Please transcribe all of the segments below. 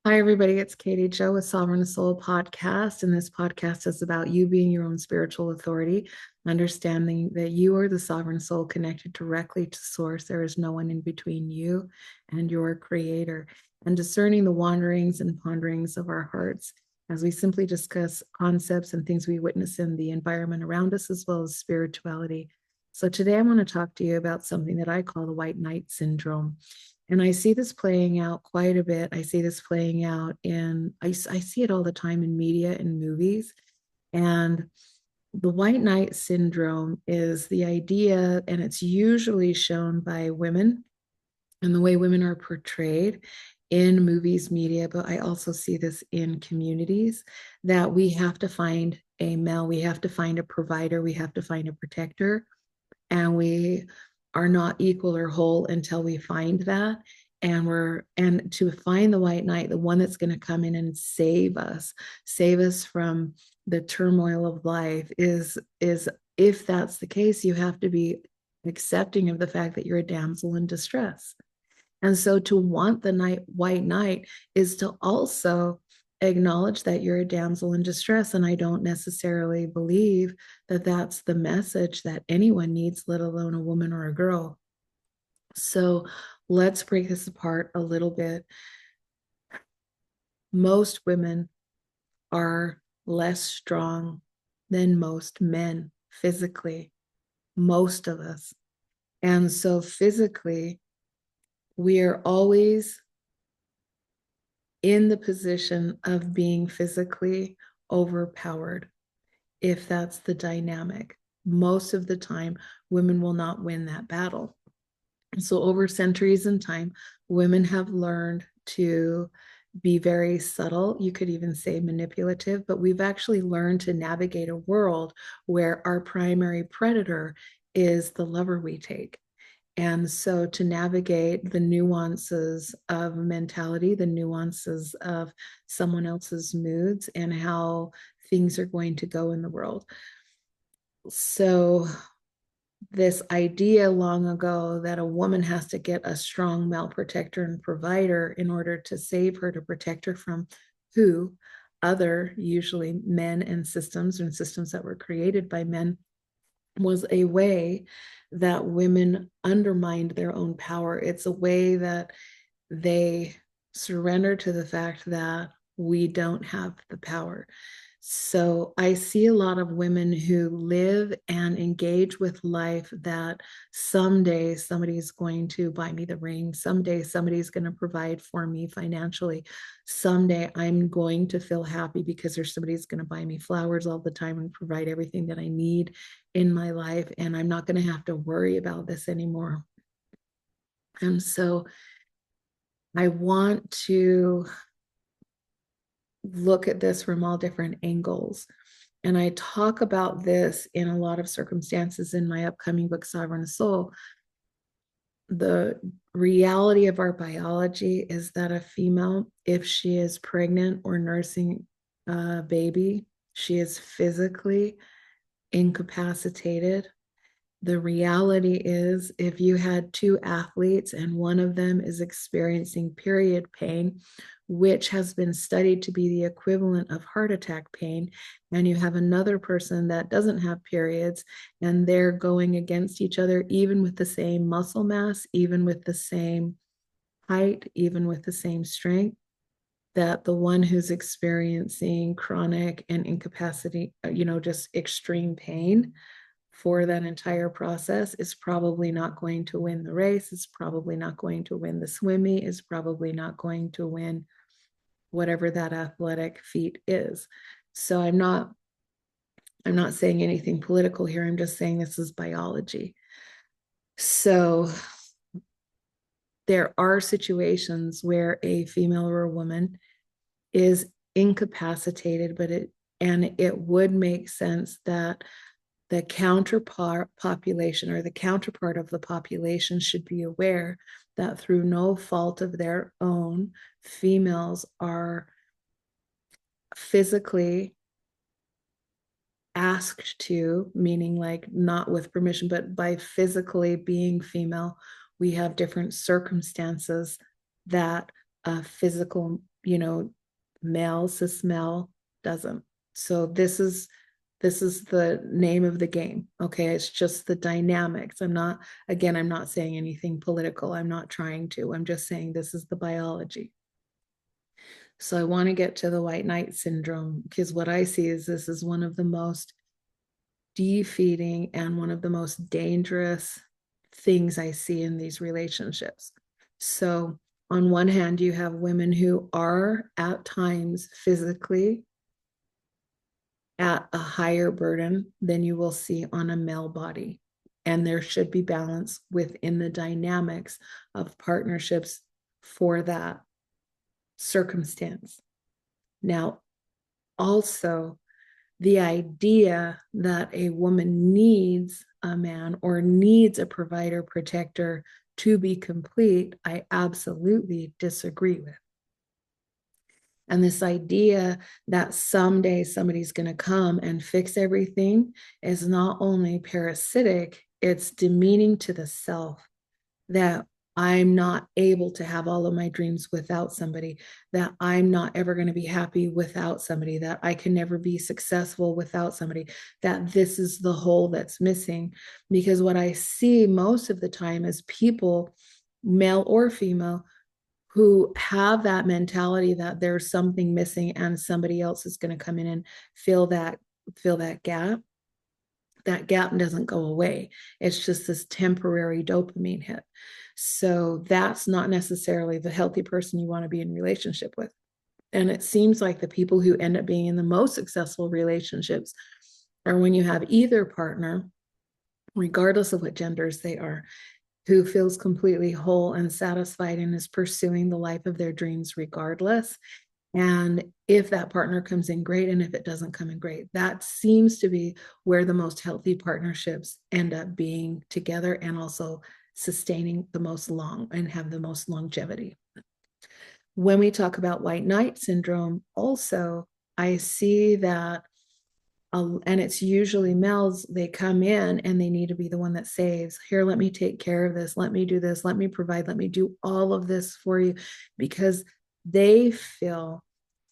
Hi, everybody. It's Katie Joe with Sovereign Soul Podcast. And this podcast is about you being your own spiritual authority, understanding that you are the sovereign soul connected directly to source. There is no one in between you and your creator, and discerning the wanderings and ponderings of our hearts as we simply discuss concepts and things we witness in the environment around us, as well as spirituality. So, today I want to talk to you about something that I call the white knight syndrome. And I see this playing out quite a bit. I see this playing out I see it all the time in media and movies. And the white knight syndrome is the idea, and it's usually shown by women and the way women are portrayed in movies, media, but I also see this in communities that we have to find a male, we have to find a provider, we have to find a protector, and we are not equal or whole until we find that. And to find the white knight, the one that's going to come in and save us from the turmoil of life, is if that's the case, you have to be accepting of the fact that you're a damsel in distress. And so to want the white knight is to also acknowledge that you're a damsel in distress. And I don't necessarily believe that that's the message that anyone needs, let alone a woman or a girl. So let's break this apart a little bit. Most women are less strong than most men physically, most of us. And so physically, we are always in the position of being physically overpowered, if that's the dynamic. Most of the time, women will not win that battle. So, over centuries in time, women have learned to be very subtle. You could even say manipulative, but we've actually learned to navigate a world where our primary predator is the lover we take. And so to navigate the nuances of mentality, the nuances of someone else's moods, and how things are going to go in the world. So, this idea long ago that a woman has to get a strong male protector and provider in order to save her, to protect her from who? Other, usually men and systems that were created by men, was a way that women undermined their own power. It's a way that they surrender to the fact that we don't have the power. So I see a lot of women who live and engage with life that someday somebody's going to buy me the ring. Someday somebody's going to provide for me financially. Someday I'm going to feel happy because there's somebody's going to buy me flowers all the time and provide everything that I need in my life. And I'm not going to have to worry about this anymore. And so I want to look at this from all different angles. And I talk about this in a lot of circumstances in my upcoming book, Sovereign Soul. The reality of our biology is that a female, if she is pregnant or nursing a baby, she is physically incapacitated. The reality is, if you had two athletes and one of them is experiencing period pain, which has been studied to be the equivalent of heart attack pain, and you have another person that doesn't have periods, and they're going against each other, even with the same muscle mass, even with the same height, even with the same strength, that the one who's experiencing chronic and incapacity, just extreme pain for that entire process is probably not going to win the race, is probably not going to win the swimmy, is probably not going to win whatever that athletic feat is. So I'm not saying anything political here. I'm just saying this is biology. So there are situations where a female or a woman is incapacitated, and it would make sense that the counterpart population or the counterpart of the population should be aware that through no fault of their own, females are physically asked to, meaning like not with permission, but by physically being female, we have different circumstances that a physical male, cis male doesn't. So this is the name of the game. Okay. It's just the dynamics. I'm not saying anything political. I'm not trying to. I'm just saying this is the biology. So I want to get to the white knight syndrome because what I see is this is one of the most defeating and one of the most dangerous things I see in these relationships. So, on one hand, you have women who are at times physically at a higher burden than you will see on a male body. And there should be balance within the dynamics of partnerships for that circumstance. Now, also, the idea that a woman needs a man or needs a provider protector to be complete, I absolutely disagree with. And this idea that someday somebody's going to come and fix everything is not only parasitic, it's demeaning to the self that I'm not able to have all of my dreams without somebody, that I'm not ever going to be happy without somebody, that I can never be successful without somebody, that this is the hole that's missing. Because what I see most of the time is people, male or female, who have that mentality that there's something missing and somebody else is going to come in and fill that gap. That gap doesn't go away. It's just this temporary dopamine hit. So that's not necessarily the healthy person you want to be in relationship with. And it seems like the people who end up being in the most successful relationships are when you have either partner, regardless of what genders they are, who feels completely whole and satisfied and is pursuing the life of their dreams regardless. And if that partner comes in, great. And if it doesn't come in, great. That seems to be where the most healthy partnerships end up being together and also sustaining the most long and have the most longevity. When we talk about white knight syndrome, also, I see that and it's usually males, they come in and they need to be the one that saves. Here, let me take care of this. Let me do this. Let me provide. Let me do all of this for you, because they feel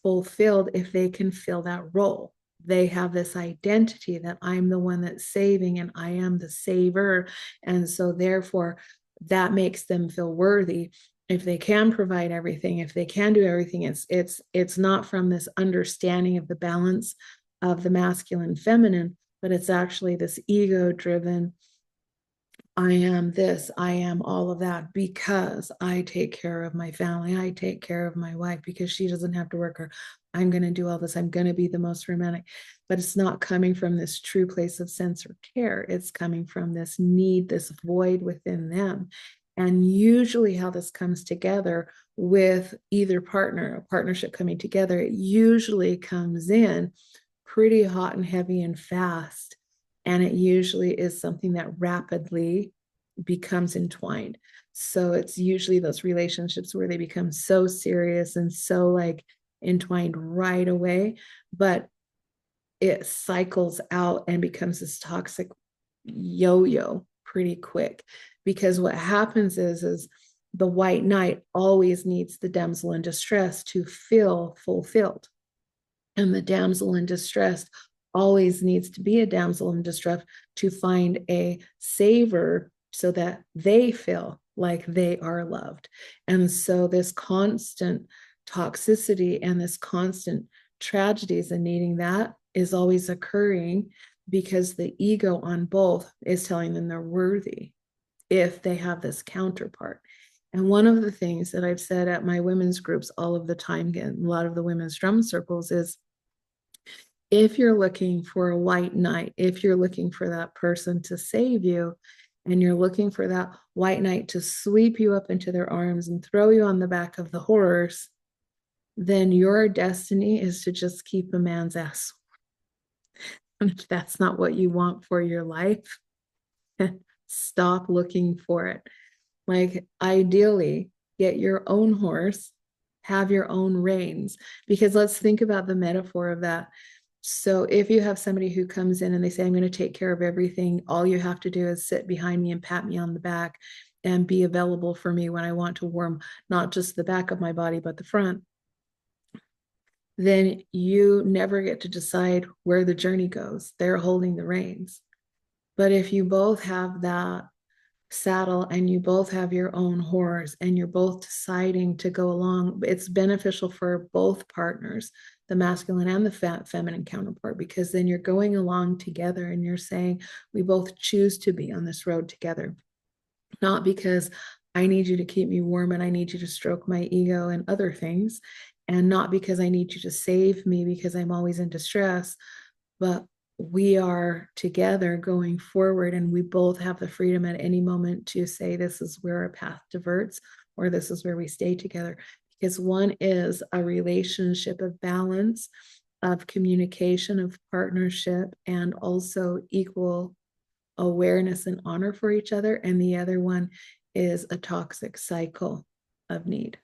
fulfilled if they can fill that role. They have this identity that I'm the one that's saving and I am the saver. And so therefore that makes them feel worthy. If they can provide everything, if they can do everything, it's not from this understanding of the balance of the masculine feminine, but it's actually this ego driven, I am this, I am all of that because I take care of my family, I take care of my wife because she doesn't have to work, or I'm going to do all this, I'm going to be the most romantic. But it's not coming from this true place of sense or care. It's coming from this need, this void within them. And usually how this comes together with either partner, a partnership coming together, it usually comes in pretty hot and heavy and fast. And it usually is something that rapidly becomes entwined. So it's usually those relationships where they become so serious and so like entwined right away, but it cycles out and becomes this toxic yo-yo pretty quick. Because what happens is the white knight always needs the damsel in distress to feel fulfilled. And the damsel in distress always needs to be a damsel in distress to find a saver so that they feel like they are loved. And so this constant toxicity and this constant tragedies and needing that is always occurring because the ego on both is telling them they're worthy if they have this counterpart. And one of the things that I've said at my women's groups all of the time, in a lot of the women's drum circles, is if you're looking for a white knight, if you're looking for that person to save you, and you're looking for that white knight to sweep you up into their arms and throw you on the back of the horse, then your destiny is to just keep a man's ass. And if that's not what you want for your life, stop looking for it. Like, ideally, get your own horse, have your own reins, because let's think about the metaphor of that. So if you have somebody who comes in and they say, I'm going to take care of everything, all you have to do is sit behind me and pat me on the back and be available for me when I want to warm not just the back of my body, but the front. then you never get to decide where the journey goes. They're holding the reins. But if you both have that saddle and you both have your own horse and you're both deciding to go along, it's beneficial for both partners, the masculine and the feminine counterpart, because then you're going along together and you're saying, we both choose to be on this road together, not because I need you to keep me warm and I need you to stroke my ego and other things, and not because I need you to save me because I'm always in distress, but we are together going forward and we both have the freedom at any moment to say this is where our path diverts or this is where we stay together, because one is a relationship of balance, of communication, of partnership, and also equal awareness and honor for each other, and the other one is a toxic cycle of need.